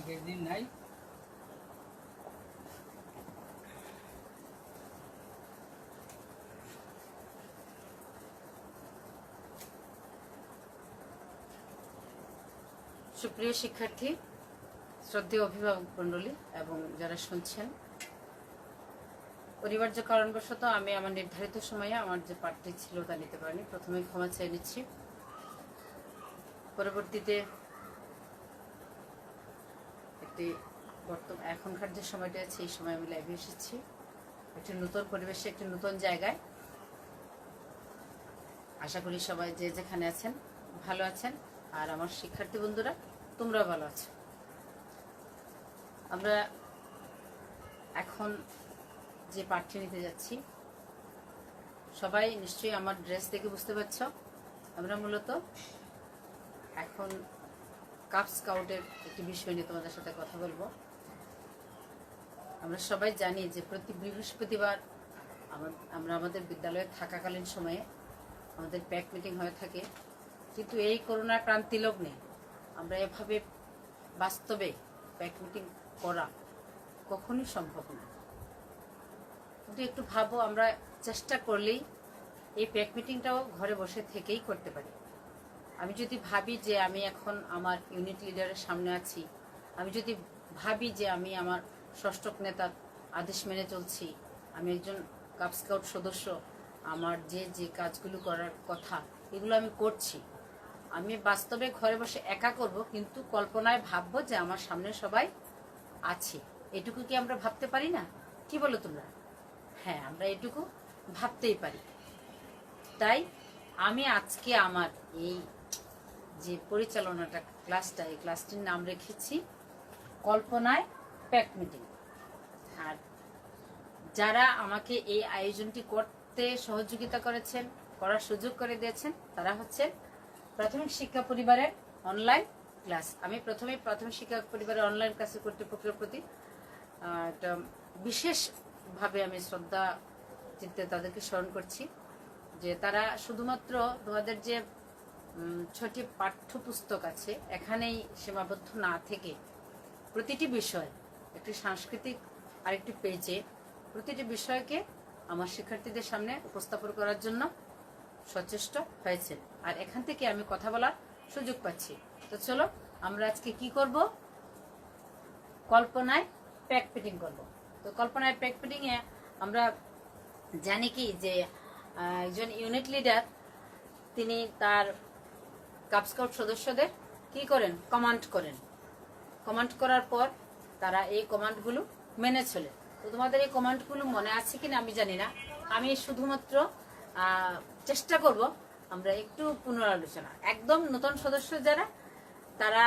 আগের দিন নাই। সুপ্রিয় শিক্ষার্থী, শ্রদ্ধেয় অভিভাবক মণ্ডলী এবং যারা শুনছেন, অনিবার্য কারণবশত আমি আমার নির্ধারিত সময়ে আমার যে পাঠটি ছিল তা নিতে পারিনি। প্রথমে ক্ষমা চেয়ে নিচ্ছি। পরবর্তীতে একটি এখনকার যে সময়টা আছে এই সময় আমি লাইভে এসেছি একটি নতুন পরিবেশে, একটি নতুন জায়গায়। আশা করি সবাই যে যেখানে আছেন ভালো আছেন, আর আমার শিক্ষার্থী বন্ধুরা তোমরা ভালো আছো। আমরা এখন যে পাঠটি নিতে যাচ্ছি, সবাই নিশ্চয়ই আমার ড্রেস দেখে বুঝতে পারছ আমরা মূলত এখন কাপ স্কাউটের একটি বিষয় নিয়ে তোমাদের সাথে কথা বলবো। আমরা সবাই জানি যে প্রতি বৃহস্পতিবার আমরা আমাদের বিদ্যালয়ে থাকাকালীন সময়ে আমাদের প্যাক মিটিং হয়ে থাকে, কিন্তু এই করোনা ক্রান্তি লগ্নে আমরা এভাবে বাস্তবে প্যাক মিটিং করা কখনই সম্ভব না। কিন্তু একটু ভাবো, আমরা চেষ্টা করলেই এই প্যাক মিটিংটাও ঘরে বসে থেকেই করতে পারি। আমি যদি ভাবি যে আমি এখন আমার ইউনিট লিডারের সামনে আছি, আমি যদি ভাবি যে আমি আমার ষষ্ঠক নেতার আদেশ মেনে চলছি, আমি একজন কাপ স্কাউট সদস্য, আমার যে যে কাজগুলো করার কথা এগুলো আমি করছি, আমি বাস্তবে ঘরে বসে একা করব, কিন্তু কল্পনায় ভাববো যে আমার সামনে সবাই আছে। এটুকু কি আমরা ভাবতে পারি না? কি বলো তোমরা? হ্যাঁ, আমরা এটুকু ভাবতেই পারি। তাই আমি আজকে আমার এই যে পরিচালনাটা ক্লাসটা, এই ক্লাসটির নাম রেখেছি কল্পনায় প্যাক মিটিং। আর যারা আমাকে এই আয়োজনটি করতে সহযোগিতা করেছেন, করার সুযোগ করে দিয়েছেন, তারা হচ্ছেন প্রাথমিক শিক্ষা পরিবারের অনলাইন ক্লাস। আমি প্রথমে প্রাথমিক শিক্ষা পরিবারের অনলাইন ক্লাসের কর্তৃপক্ষের প্রতি একটা বিশেষভাবে আমি শ্রদ্ধা চিত্তে তাদেরকে স্মরণ করছি যে তারা শুধুমাত্র তোমাদের যে 6টি পাঠ্যপুস্তক আছে এখানেই সীমাবদ্ধ না থেকে প্রতিটি বিষয়, একটি সাংস্কৃতিক আরেকটি পেজে প্রতিটি বিষয়কে আমার শিক্ষার্থীদের সামনে উপস্থাপন করার জন্য সচেষ্ট হয়েছেন। আর এখান থেকে আমি কথা বলার সুযোগ পাচ্ছি। তো চলো আমরা আজকে কি করব? কল্পনায় প্যাক মিটিং করব। তো কল্পনায় প্যাক মিটিং এ আমরা জানি কি যে একজন ইউনিট লিডার তিনি তার কাপ স্কাউট সদস্যদের কি করেন? কমান্ড করেন। কমান্ড করার পর তারা এই কমান্ডগুলো মেনে চলে। তো তোমাদের এই কমান্ডগুলো মনে আছে কিনা আমি জানি না। আমি শুধুমাত্র চেষ্টা করব আমরা একটু পুনরালোচনা। একদম নতুন সদস্য যারা, তারা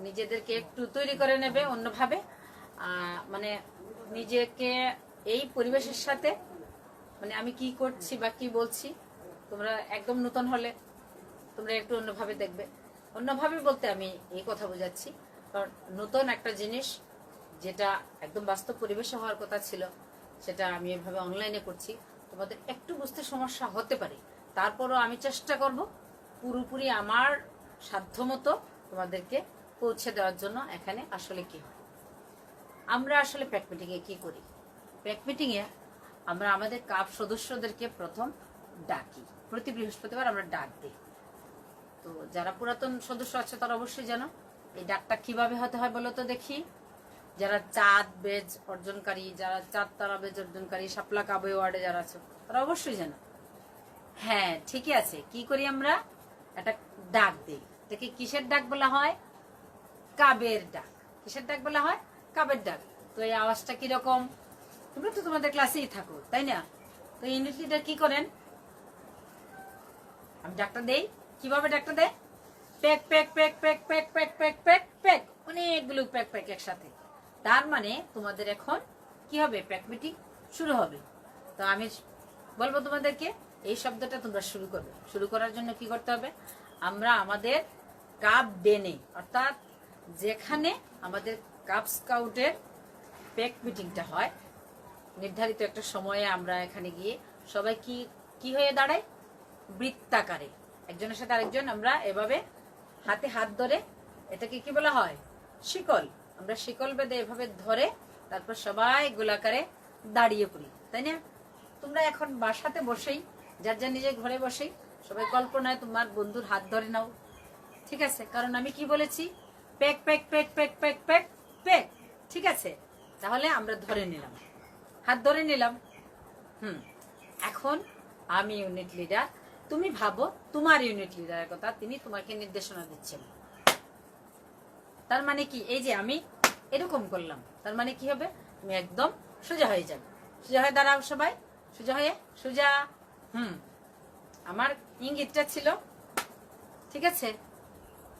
নিজেদেরকে একটু তৈরি করে নেবে অন্যভাবে, মানে নিজেকে এই পরিবেশের সাথে, মানে আমি কি করছি বা কি বলছি, তোমরা একদম নতুন হলে তোমরা একটু অন্যভাবে দেখবে। অন্যভাবে বলতে আমি এই কথা বোঝাচ্ছি, কারণ নতুন একটা জিনিস যেটা একদম বাস্তব পরিবেশে হওয়ার কথা ছিল সেটা আমি এভাবে অনলাইনে করছি, তোমাদের একটু বুঝতে সমস্যা হতে পারে। তারপরও আমি চেষ্টা করব পুরোপুরি আমার সাধ্যমতো তোমাদেরকে পৌঁছে দেওয়ার জন্য। এখানে আসলে কি হয়, আমরা আসলে প্যাক মিটিংয়ে কি করি? প্যাক মিটিংয়ে আমরা আমাদের কাপ সদস্যদেরকে প্রথম ডাকি। প্রতি বৃহস্পতিবার আমরা ডাক দিই। তো যারা পুরাতন সদস্য আছে তারা অবশ্যই জানো এই ডাকটা কিভাবে হতে হয় বলো তো দেখি। যারা চাঁদ বেজ অর্জনকারী, যারা চাঁদ তারা বেজ অর্জনকারী, শাপলা কাব ওয়ার্ডে যারা আছে তারা অবশ্যই জানো। হ্যাঁ, ঠিকই আছে। কি করি আমরা? একটা ডাক দিই। এটাকে কিসের ডাক বলা হয়? কাবের ডাক। কিসের ডাক বলা হয়? কাবের ডাক। তো এই আওয়াজটা কিরকম? তোমরা তো তোমাদের ক্লাসেই থাকো, তাই না? তো ইউনিট লিডার কি করেন? আমি ডাকটা দেই। কিভাবে ডাকটা দেয়? Pack pack pack pack pack pack pack pack pack, অনেকগুলো প্যাক প্যাক একসাথে। তার মানে তোমাদের এখন কি হবে? প্যাক মিটিং শুরু হবে। তো আমি বলবো তোমাদেরকে এই শব্দটা তোমরা শুরু করবে। শুরু করার জন্য কি করতে হবে? আমরা আমাদের কাপ ডেনে, অর্থাৎ যেখানে আমাদের কাপ স্কাউটের প্যাক মিটিংটা হয় নির্ধারিত একটা সময়ে, আমরা এখানে গিয়ে সবাই কি কি হয়ে দাঁড়ায়? বৃত্তাকারে একজনের সাথে আরেকজন আমরা এভাবে হাতে হাত ধরে, এটাকে কি বলা হয়? শিকল, আমরা শিকল বেঁধে এভাবে ধরে তারপর সবাই গোলাকারে দাঁড়িয়ে পড়ি, তাই না? তোমরা এখন বাসাতে বসেই, যার যার নিজের ঘরে বসেই সবাই কল্পনায় তোমার বন্ধুর হাত ধরে নাও, ঠিক আছে? কারণ আমি কি বলেছি, pack pack pack pack pack pack pack, ঠিক আছে? তাহলে আমরা ধরে নিলাম, হাত ধরে নিলাম। এখন আমি ইউনিট লিডার, তুমি ভাবো তোমার ইউনিট লিডারের কথা, তিনি তোমাকে নির্দেশনা দিচ্ছেন। তার মানে কি, এই যে আমি এরকম করলাম, তার মানে কি হবে, তুমি একদম সোজা হয়ে যাবে। সোজা হয়ে দাঁড়াও সবাই, সোজা হয়ে, সোজা। আমার ইঙ্গিতটা ছিল, ঠিক আছে?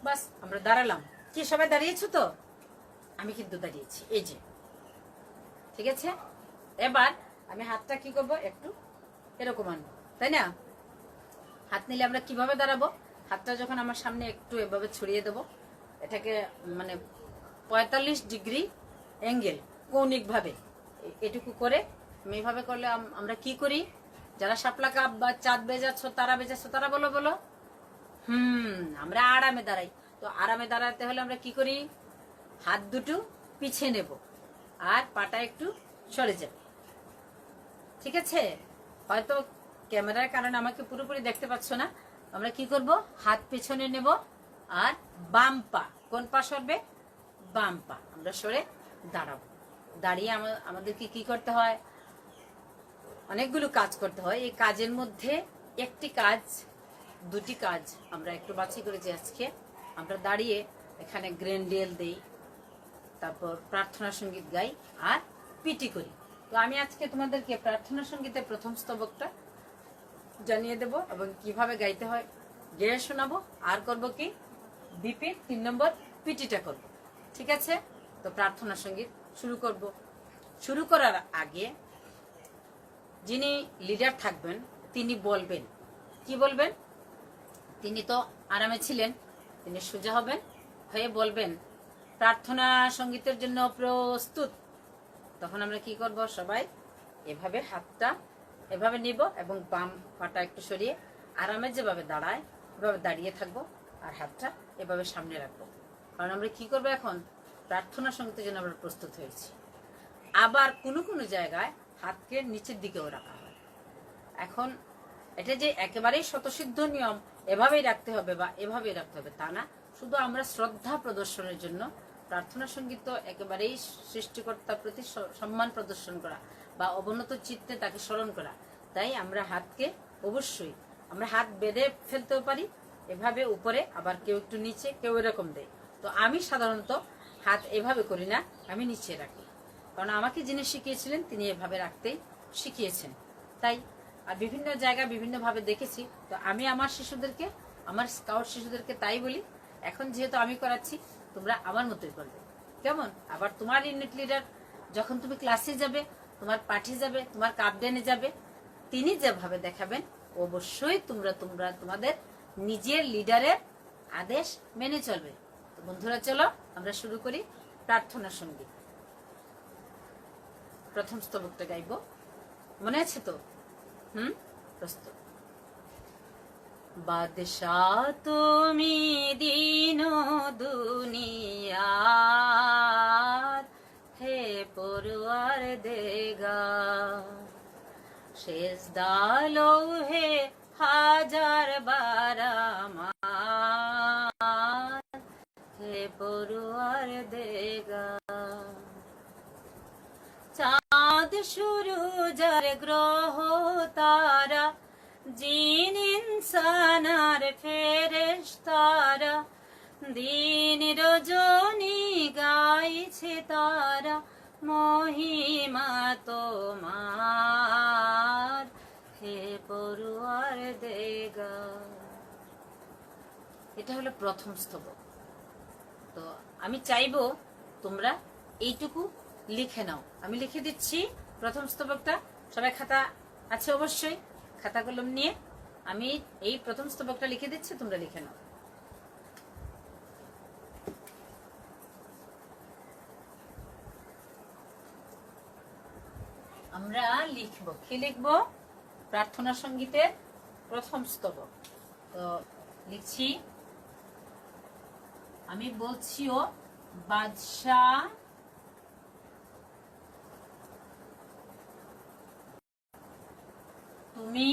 বাস আমরা দাঁড়ালাম। কি সবাই দাঁড়িয়েছো তো? আমি কিন্তু দাঁড়িয়েছি, এই যে, ঠিক আছে? এবার আমি হাতটা কি করবো, একটু এরকম আনবো, তাই না? হাত নিলে আমরা কিভাবে দাঁড়াবো, হাতটা যখন আমার সামনে একটু এভাবে ছড়িয়ে দেবো, এটাকে মানে 45 ডিগ্রি অ্যাঙ্গেল, কৌণিক ভাবে এটুকু করে আমি এইভাবে করলে আমরা কি করি, যারা শাপলা কাপ বা চাঁদ বেজাচ্ছ, তারা বেজাচ্ছ, তারা বলো বলো। আমরা আরামে দাঁড়াই। তো আরামে দাঁড়াতে হলে আমরা কি করি, হাত দুটো পিছিয়ে নেব আর পাটা একটু সরে যাবে, ঠিক আছে? হয়তো ক্যামেরার কারণে আমাকে পুরোপুরি দেখতে পাচ্ছ না। আমরা কি করব, হাত পেছনে নেব আর বাম পা, কোন পা সরবে, বাম পা আমরা সরে দাঁড়াবো। দাঁড়িয়ে আমাদেরকে কি করতে হয়, অনেকগুলো কাজ করতে হয়। এই কাজের মধ্যে একটি কাজ, দুটি কাজ আমরা একটু বাছাই করেছি আজকে। আমরা দাঁড়িয়ে এখানে গ্রেন্ডিয়েল দেই, তারপর প্রার্থনা সঙ্গীত গাই আর পিটি করি। তো আমি আজকে তোমাদেরকে প্রার্থনা সঙ্গীতের প্রথম স্তবকটা জানিয়ে দেব এবং কিভাবে গাইতে হয় গেয়ে শোনাবো। আর করব কি, বিপির 3 নম্বর পিটিটা করব, ঠিক আছে? তো প্রার্থনা সঙ্গীত শুরু করব। শুরু করার আগে যিনি লিডার থাকবেন তিনি বলবেন, কি বলবেন, তিনি তো আরামে ছিলেন, তিনি সোজা হবেন, হয়ে বলবেন প্রার্থনা সঙ্গীতের জন্য প্রস্তুত। তখন আমরা কি করব, সবাই এভাবে হাতটা এভাবে নিব এবং বাম পাটা একটু সরিয়ে আরামে যেভাবে দাঁড়ায় এভাবে দাঁড়িয়ে থাকবো আর হাতটা এভাবে সামনে রাখবো। কারণ আমরা কি করবো, এখন প্রার্থনা সঙ্গীতের জন্য আমরা প্রস্তুত হয়েছি। আবার কোনো কোনো জায়গায় হাতকে নিচের দিকেও রাখা হয়। এখন এটা যে একেবারেই স্বতঃসিদ্ধ নিয়ম এভাবেই রাখতে হবে বা এভাবেই রাখতে হবে তা না, শুধু আমরা শ্রদ্ধা প্রদর্শনের জন্য। প্রার্থনা সঙ্গীত তো একেবারেই সৃষ্টিকর্তার প্রতি সম্মান প্রদর্শন করা বা অবনত চিত্তে তাকে স্মরণ করা। তাই আমরা হাতকে অবশ্যই, আমরা হাত বেঁধে ফেলতেও পারি এভাবে উপরে, আবার কেউ একটু নিচে, কেউ এরকম দেয়। তো আমি সাধারণত হাত এভাবে করি না, আমি নিচে রাখি, কারণ আমাকে যিনি শিখিয়েছিলেন তিনি এভাবে রাখতেই শিখিয়েছেন। তাই আর বিভিন্ন জায়গায় বিভিন্নভাবে দেখেছি। তো আমি আমার শিশুদেরকে, আমার স্কাউট শিশুদেরকে তাই বলি, এখন যেহেতু আমি করাচ্ছি তোমরা আমার মতোই করবে, কেমন? আবার তোমার ইউনিট লিডার যখন তুমি ক্লাসে যাবে, তোমার পাঠে যাবে, তোমার কাপডেনে যাবে, তিনি যেভাবে দেখাবেন অবশ্যই তোমরা তোমাদের নিজের লিডারের আদেশ মেনে চলবে। তো বন্ধুরা চলো আমরা শুরু করি প্রার্থনা সঙ্গীত। প্রথম স্তবকটা গাইব, মনে আছে তো? প্রস্তুত। বাদশাহ তুমি দীন দুনিয়ার, হে পরওয়ার দেগার, সেজদা লৌহে হাজার বারামার, হে পরওয়ার দেগার। চাঁদ সূরজ আর গ্রহ তারা, জিন ইনসান আর ফেরেশতারা, দিন রজনী গাইছে তারা, মহিমা তোমার, হে পরওয়ার দেগার। এটা হলো প্রথম স্তবক। তো আমি চাইবো তোমরা এইটুকু লিখে নাও। আমি লিখে দিচ্ছি প্রথম স্তবকটা। সবাই খাতা আছে অবশ্যই, খাতা কলম নিয়ে আমি এই প্রথম স্তবকটা লিখে দিচ্ছি, তোমরা লিখে নাও। আমরা লিখব, কি লিখব, প্রার্থনা সঙ্গীতের প্রথম স্তবক। তো লিখছি, আমি বলছিও বাদশাহ তুমি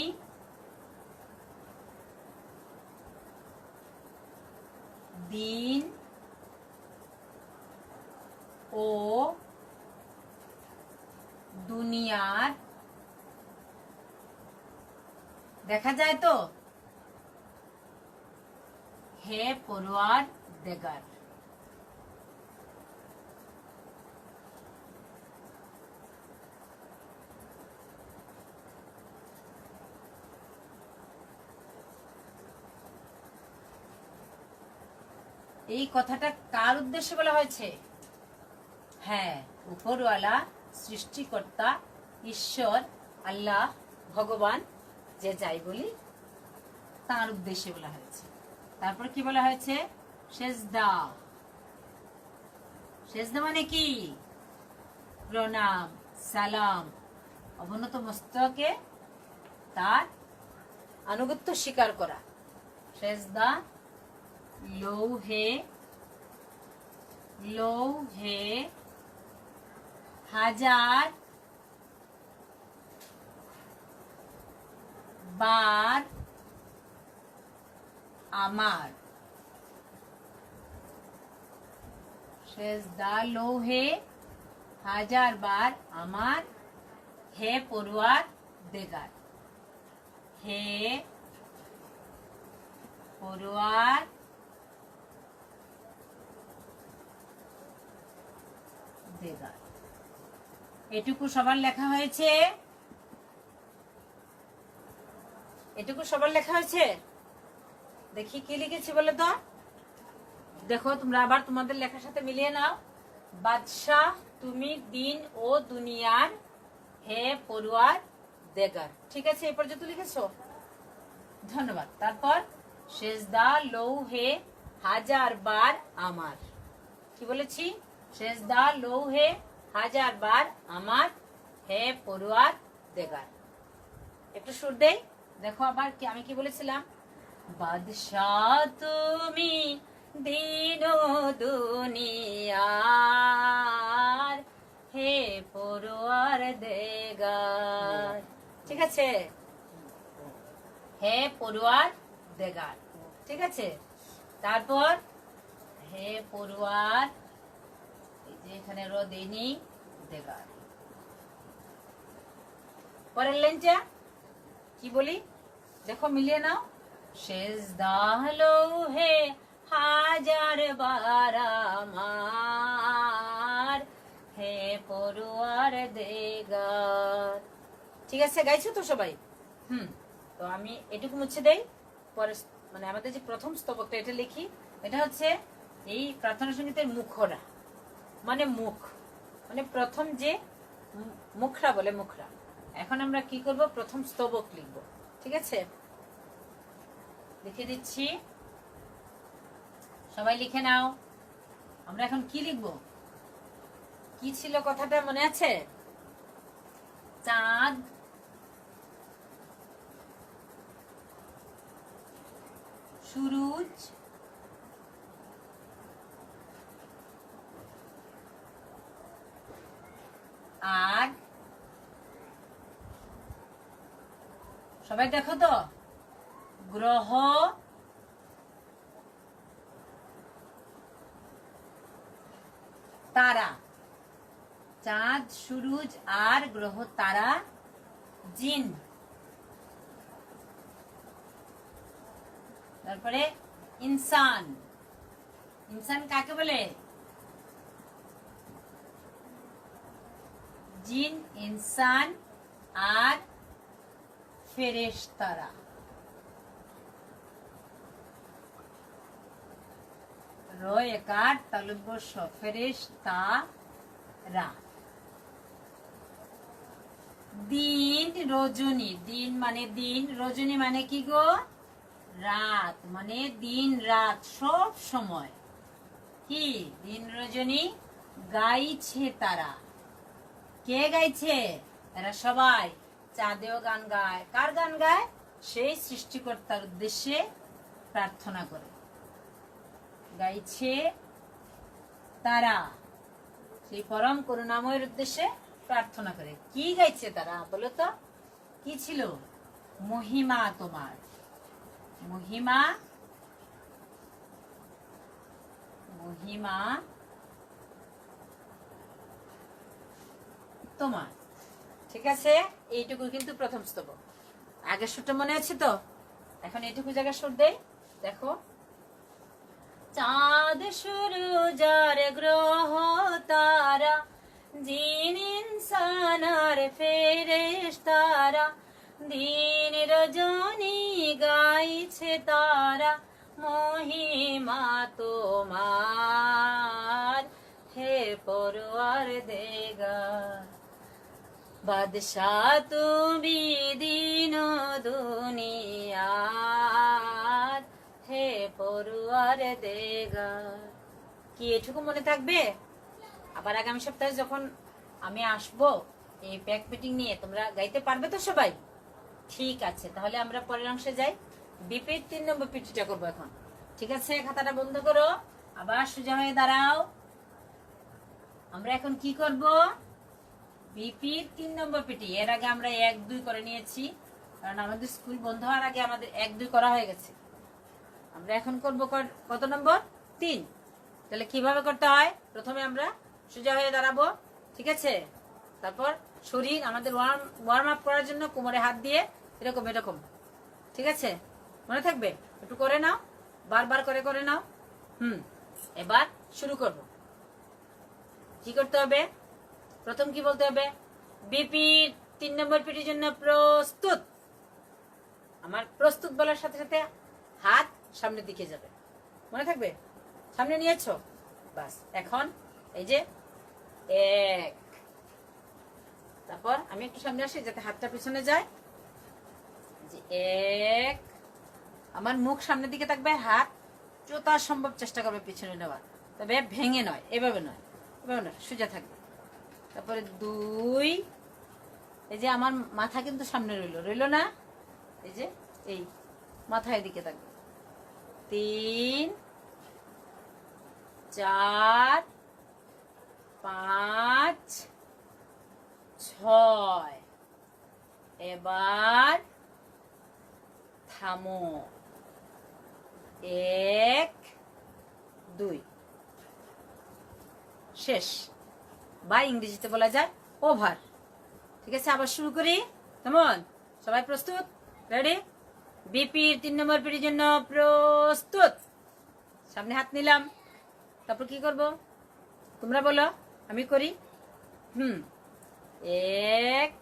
দিন ও দুনিয়ার, দেখা যায় তো, হে পরওয়ারদিগার। এই কথাটা কার উদ্দেশ্যে বলা হয়েছে? হ্যাঁ, উপরওয়ালা, সৃষ্টিকর্তা, ঈশ্বর, আল্লাহ, ভগবান, যে যাই বলি তার উদ্দেশ্যে বলা হয়েছে। তারপর কি বলা হয়েছে? সেজদা। সেজদা মানে কি? প্রণাম, সালাম, অবনত মস্তকে তার আনুগত্য স্বীকার করা। সেজদা লৌহে লৌহে হাজার বার আমার। সেজদা লৌহে হাজার বার আমার, হে পরওয়ারদিগার। হে পরওয়ারদিগার। এটুকু সবার লেখা হয়েছে? এটুকু সবার লেখা হয়েছে? দেখি কি লিখেছি বলে তো। দেখো তোমরা আবার তোমাদের লেখার সাথে মিলিয়ে নাও। বাদশাহ তুমি দিন ও দুনিয়ার, হে পরওয়ারদিগার। ঠিক আছে, এই পর্যন্ত লিখেছো? ধন্যবাদ। তারপর সেজদা লৌহে হাজার বার আমার। কি বলেছি? সেজদা লৌহে হাজার বার আমার, হে পরওয়ারদিগার। একটু সুর দেই, দেখো আবার কি আমি কি বলেছিলাম। বাদশাহ তুমি দিন ও দুনিয়ার, হে পরওয়ারদিগার। ঠিক আছে, হে পরওয়ারদিগার। ঠিক আছে, তারপর হে পরওয়ার, এই যে এখানে র দেইনি, দিগার। পরের লাইনটা কি বলি দেখো, মিলিয়ে নাও। সেজদা লৌহে হাজার বার আমার, হে পরওয়ারদিগার। ঠিক আছে, গাইছো তো সবাই? তো আমি এটুকু মুছে দেই। পরে মানে আমাদের যে প্রথম স্তবকটা এটা লিখি। এটা হচ্ছে এই প্রার্থনা সঙ্গীতের মুখরা, মানে মুখ, মানে প্রথম যে মুখরা বলে, মুখরা। এখন আমরা কি করব? প্রথম স্তবক লিখব। ঠিক আছে, লিখে দিচ্ছি, সবাই লিখে নাও। আমরা এখন কি লিখব? কি ছিল কথাটা মনে আছে? চাঁদ সূরজ আর, সবাই দেখো তো, গ্রহ তারা। চাঁদ সূরজ আর গ্রহ তারা, জিন। তারপরে ইনসান। ইনসান কাকে বলে? জিন, ইনসান আর ফেরেশতারা। রয়েকার তালব্য স, ফেরেশতারা। দিন রজনী। দিন মানে দিন, রজনী মানে কি গো? রাত, মানে দিন রাত সব সময়। কি? দিন রজনী গাইছে তারা। কে গাইছে? এরা সবাই। চাঁদেও গান গায়। কার গান গায়? সেই সৃষ্টিকর্তার উদ্দেশ্যে প্রার্থনা করে গাইছে তারা সেই পরম করুণাময়ের উদ্দেশ্যে প্রার্থনা করে। কি গাইছে তারা বলো তো? কি ছিল? মহিমা তোমার, মহিমা, মহিমা তোমার। ঠিক আছে, এইটুকু কিন্তু প্রথম স্তবক। আগের সুরটা মনে আছে তো? এখন এইটুকু জায়গায় সুর দেই, দেখো। চাঁদ সূরজ আর গ্রহ তারা, জিন ইনসান আর ফেরেশতারা, দিন রজনী গাইছে তারা, মহিমা তোমার হে পরওয়ার দেগার। বাদশাহ তুমি দিন দুনিয়ার, হে পরওয়ার দেগার। কি এটুকু মনে থাকবে? আবার আগামী সপ্তাহে যখন আমি আসব এই প্যাক মিটিং নিয়ে, তোমরা গাইতে পারবে তো সবাই? ঠিক আছে, তাহলে আমরা পরের অংশে যাই। বিপির 3 নম্বর পিটিটা করবো এখন। ঠিক আছে, খাতাটা বন্ধ করো, আবার সোজা হয়ে দাঁড়াও। আমরা এখন কি করব? বিপির 3 নম্বর পিটি। এর আগে আমরা 1, 2 করে নিয়েছি, কারণ আমাদের স্কুল বন্ধ হওয়ার আগে আমাদের 1, 2 করা হয়ে গেছে। আমরা এখন করব কত নম্বর? 3। তাহলে কিভাবে করতে হয়? প্রথমে আমরা সোজা হয়ে দাঁড়াবো, ঠিক আছে? তারপর শরীর আমাদের ওয়ার্ম আপ করার জন্য কোমরে হাত দিয়ে এরকম এরকম, ঠিক আছে? মনে থাকবে? একটু করে নাও, বারবার করে করে নাও। এবার শুরু করব। কি করতে হবে? প্রথম কি বলতে হবে? বিপির 3 নম্বর পিটির জন্য প্রস্তুত। আমার প্রস্তুত বলার সাথে সাথে হাত সামনের দিকে যাবে, মনে থাকবে? সামনে নিয়েছো, বাস। এখন এই যে 1, তারপর আমি একটু সামনে আসি যাতে হাতটা পিছনে যায়। 1, আমার মুখ সামনের দিকে থাকবে, হাত যতটা সম্ভব চেষ্টা করবে পিছনে নেওয়ার, তবে ভেঙে নয়, এভাবে নয়, এভাবে নয়, সোজা থাকবে। তারপরে 2, এই যে আমার মাথা কিন্তু সামনে রইল না, এই যে এই মাথা এদিকে থাকবে। 3, 4, 5, 6। এবার থামো। 1, 2, শেষ, বা ইংরেজিতে বলা যায় ওভার। ঠিক আছে, আবার শুরু করি। কেমন? সবাই প্রস্তুত? রেডি? বিপির 3 নম্বর পিটির জন্য প্রস্তুত। সামনে হাত নিলাম, তারপর কি করব তোমরা বলো, আমি করি। 1,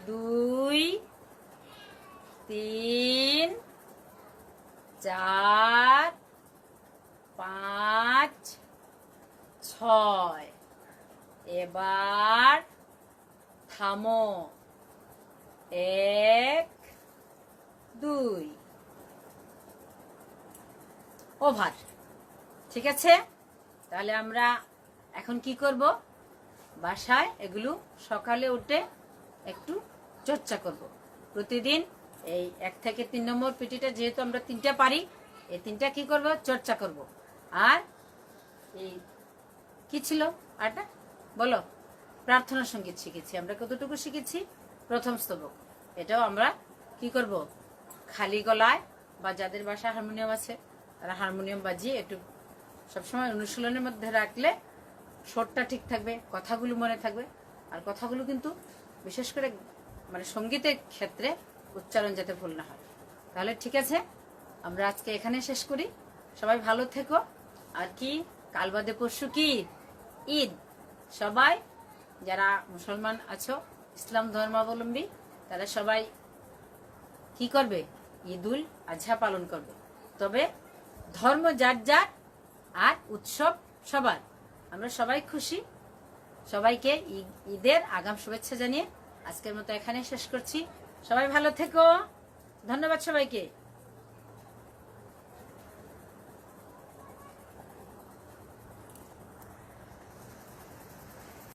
2, 3, 4, 5, 6। এবার থামো। 1, 2, ওভার। ঠিক আছে, তাহলে আমরা এখন কি করব? বাসায় এগুলো সকালে উঠে একটু চর্চা করব। প্রতিদিন এই 1 থেকে 3 নম্বর পিটিটা, যেহেতু আমরা 3টা পারি, এই 3টা কি করব? চর্চা করব। আর এই কি ছিল আরটা বলো? প্রার্থনা সঙ্গীত শিখেছি। আমরা কতটুকু শিখেছি? প্রথম স্তবক। এটাও আমরা কি করব? খালি গলায়, বা যাদের বাসায় হারমোনিয়াম আছে তারা হারমোনিয়াম বাজিয়ে একটু সবসময় অনুশীলনের মধ্যে রাখলে সুরটা ঠিক থাকবে, কথাগুলো মনে থাকবে। আর কথাগুলো কিন্তু বিশেষ করে মানে সঙ্গীতের ক্ষেত্রে উচ্চারণ যাতে ভুল না হয়। তাহলে ঠিক আছে, আমরা আজকে এখানে শেষ করি। সবাই ভালো থেকো। আর কি, কাল বাদে পরশু কি ঈদ। সবাই যারা মুসলমান আছো, ইসলাম ধর্মাবলম্বী, তারা সবাই কি করবে? ঈদুল আজহা পালন করবে। তবে ধর্ম যার যার, আর উৎসব সবার। আমরা সবাই খুশি। সবাইকে ঈদের আগাম শুভেচ্ছা জানিয়ে আজকের মতো এখানে শেষ করছি। সবাই ভালো থেকো। ধন্যবাদ সবাইকে।